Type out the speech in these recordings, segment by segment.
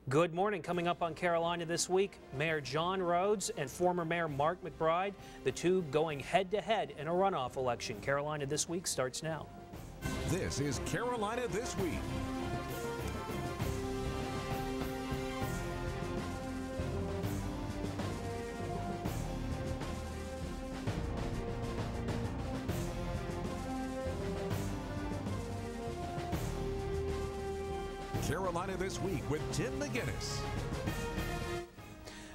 Good morning. Coming up on Carolina this week, Mayor John Rhodes and former Mayor Mark McBride, the two going head-to-head in a runoff election. Carolina this week starts now. This is Carolina This Week. Carolina This Week with Tim McGinnis.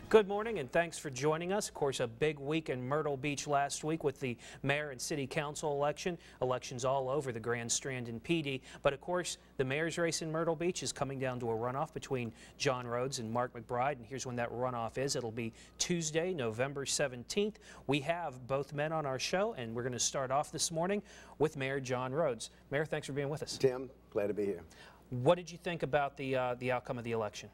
Good morning and thanks for joining us. Of course, a big week in Myrtle Beach last week with the mayor and city council election. Elections all over the Grand Strand and Wpde. But of course, the mayor's race in Myrtle Beach is coming down to a runoff between John Rhodes and Mark McBride. And here's when that runoff is. It'll be Tuesday, November 17th. We have both men on our show, and we're going to start off this morning with Mayor John Rhodes. Mayor, thanks for being with us. Tim, glad to be here. What did you think about the outcome of the election?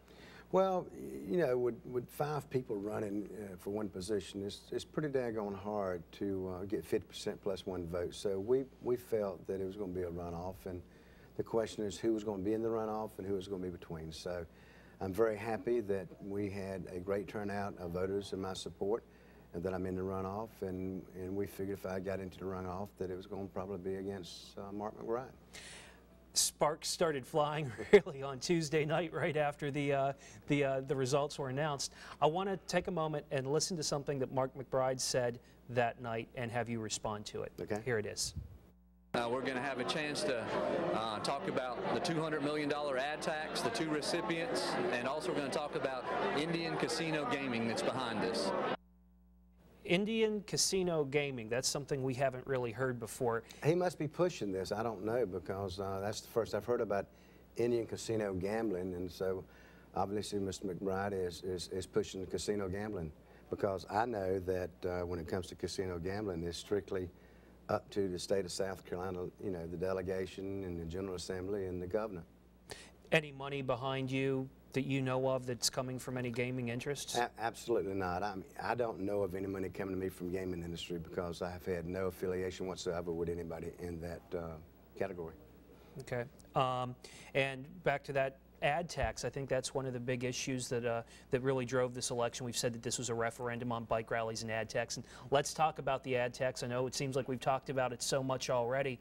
Well, you know, with 5 people running for one position, it's pretty daggone hard to get 50% plus 1 vote. So we felt that it was going to be a runoff, and the question is who was going to be in the runoff and who was going to be between. So I'm very happy that we had a great turnout of voters in my support and that I'm in the runoff, and we figured if I got into the runoff that it was going to probably be against Mark McBride. Sparks started flying really on Tuesday night right after the results were announced. I want to take a moment and listen to something that Mark McBride said that night and have you respond to it. Okay. Here it is. We're going to have a chance to talk about the $200 million ad tax, the 2 recipients, and also we're going to talk about Indian casino gaming that's behind this. Indian casino gaming, that's something we haven't really heard before. He must be pushing this. I don't know, because that's the first I've heard about Indian casino gambling, and so obviously Mr. McBride is pushing the casino gambling, because I know that when it comes to casino gambling, it's strictly up to the state of South Carolina, you know, the delegation and the General Assembly and the governor. Any money behind you that you know of that's coming from any gaming interests? Absolutely not. I don't know of any money coming to me from gaming industry, because I have had no affiliation whatsoever with anybody in that category. Okay. And back to that ad tax, I think that's one of the big issues that that really drove this election. We've said that this was a referendum on bike rallies and ad tax, and let's talk about the ad tax. I know it seems like we've talked about it so much already.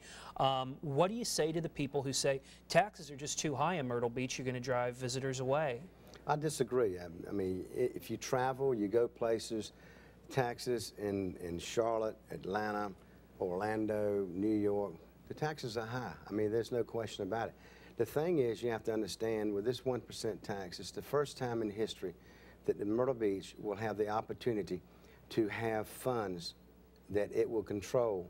What do you say to the people who say taxes are just too high in Myrtle Beach, you're going to drive visitors away? I disagree. I mean, if you travel, you go places, taxes in Charlotte, Atlanta, Orlando, New York, the taxes are high. I mean, there's no question about it. The thing is, you have to understand, with this 1% tax, it's the first time in history that the Myrtle Beach will have the opportunity to have funds that it will control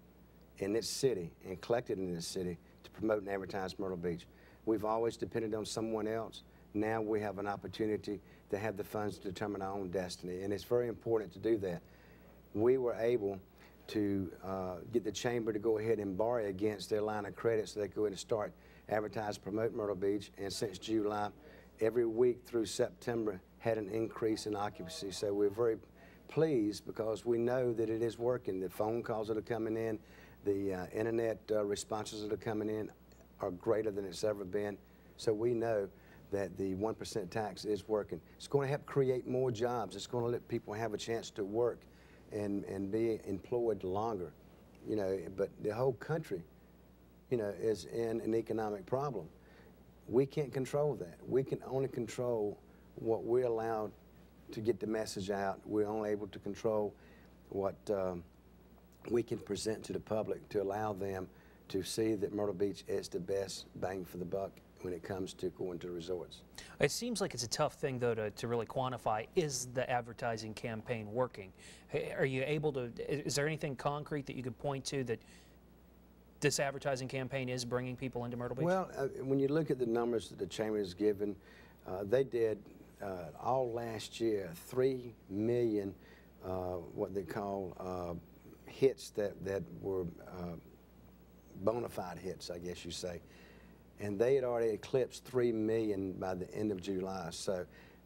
in its city and collected in its city to promote and advertise Myrtle Beach. We've always depended on someone else. Now we have an opportunity to have the funds to determine our own destiny, and it's very important to do that. We were able to get the chamber to go ahead and borrow against their line of credit so they could go ahead and start advertise, promote Myrtle Beach, and since July, every week through September, had an increase in occupancy. So we're very pleased, because we know that it is working. The phone calls that are coming in, the internet responses that are coming in are greater than it's ever been. So we know that the 1% tax is working. It's going to help create more jobs. It's going to let people have a chance to work and be employed longer. You know, but the whole country, you know, is in an economic problem. We can't control that. We can only control what we're allowed to get the message out. We're only able to control what we can present to the public to allow them to see that Myrtle Beach is the best bang for the buck when it comes to going to resorts. It seems like it's a tough thing, though, to really quantify. Is the advertising campaign working? Are you able to, is there anything concrete that you could point to that this advertising campaign is bringing people into Myrtle Beach? Well, when you look at the numbers that the chamber has given, they did all last year 3 million what they call hits that were bona fide hits, I guess you say. And they had already eclipsed 3 million by the end of July. So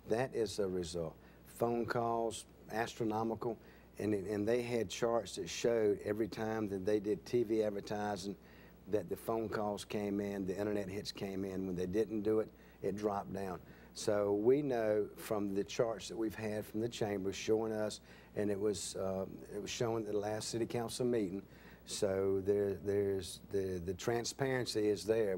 that is a result. Phone calls, astronomical. And they had charts that showed every time that they did TV advertising that the phone calls came in, the internet hits came in. When they didn't do it, it dropped down. So we know from the charts that we've had from the chamber showing us, and it was shown at the last city council meeting. So there's the transparency is there.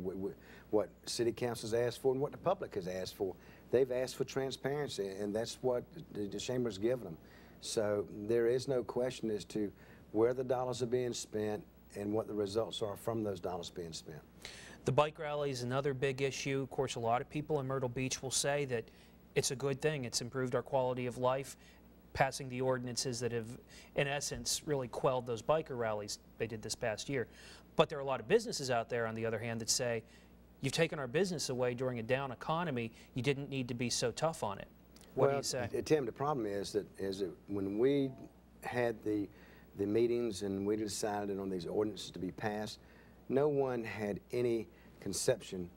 What city council's asked for and what the public has asked for. They've asked for transparency, and that's what the chamber's given them. So there is no question as to where the dollars are being spent and what the results are from those dollars being spent. The bike rally is another big issue. Of course, a lot of people in Myrtle Beach will say that it's a good thing. It's improved our quality of life, passing the ordinances that have, in essence, really quelled those biker rallies they did this past year. But there are a lot of businesses out there, on the other hand, that say, you've taken our business away during a down economy. You didn't need to be so tough on it. What do you say? Tim, the problem is that when we had the meetings and we decided on these ordinances to be passed, no one had any conception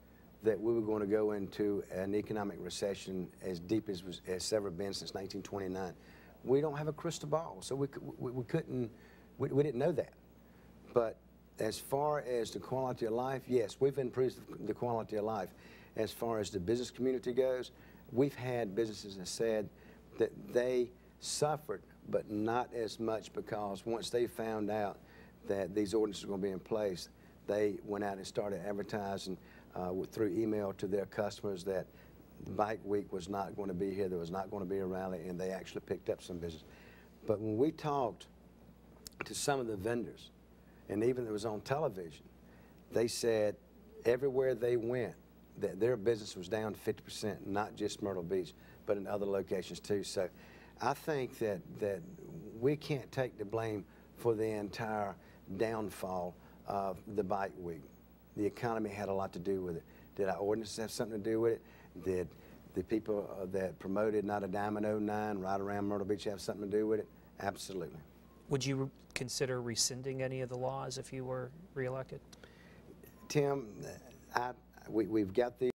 that we were going to go into an economic recession as deep as has ever been since 1929. We don't have a crystal ball, so we didn't know that. But as far as the quality of life, yes, we've improved the quality of life. As far as the business community goes, we've had businesses that said that they suffered, but not as much, because once they found out that these ordinances were going to be in place, they went out and started advertising through email to their customers that Bike Week was not going to be here, there was not going to be a rally, and they actually picked up some business. But when we talked to some of the vendors, and even it was on television, they said everywhere they went that their business was down 50%, not just Myrtle Beach, but in other locations too. So I think that we can't take the blame for the entire downfall of the Bike Week. The economy had a lot to do with it. Did our ordinances have something to do with it? Did the people that promoted not a dime in 09 right around Myrtle Beach have something to do with it? Absolutely. Would you consider rescinding any of the laws if you were reelected? Tim, we've got the